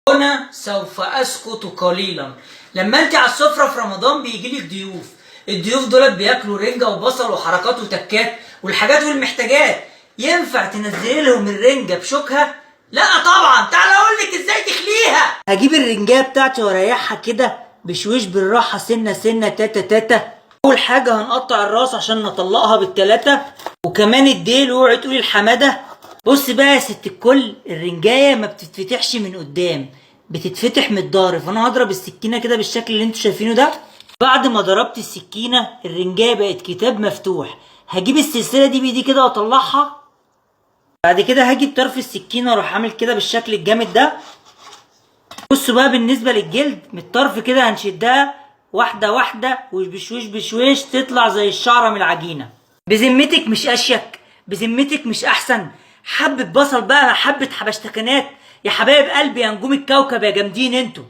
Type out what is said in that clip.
هنا سوف اسكت قليلا. لما انت على السفره في رمضان بيجيلك ضيوف، الضيوف دولت بياكلوا رنجه وبصل وحركات وتكات والحاجات والمحتاجات، ينفع تنزلي لهم الرنجه بشوكها؟ لا طبعا. تعالى اقول لك ازاي تخليها. هجيب الرنجايه بتاعتي واريحها كده بشويش بالراحه، سنه سنه تاتا تاتا. اول حاجه هنقطع الراس عشان نطلقها بالتلاته، وكمان الديل، واوعي تقولي الحماده. بص بقى يا ست الكل، الرنجايه ما بتتفتحش من قدام، بتتفتح من الظهر. فانا هضرب السكينه كده بالشكل اللي انتوا شايفينه ده. بعد ما ضربت السكينه الرنجايه بقت كتاب مفتوح. هجيب السلسله دي بايدي كده واطلعها. بعد كده هاجي بطرف السكينه واروح عامل كده بالشكل الجامد ده. بصوا بقى بالنسبه للجلد، من الطرف كده هنشدها واحده واحده وبشويش بشويش تطلع زي الشعره من العجينه. بذمتك مش اشيك؟ بذمتك مش احسن؟ حبه بصل بقى، حبه حبشتكنات، يا حبايب قلبي يا نجوم الكوكب يا جامدين انتوا.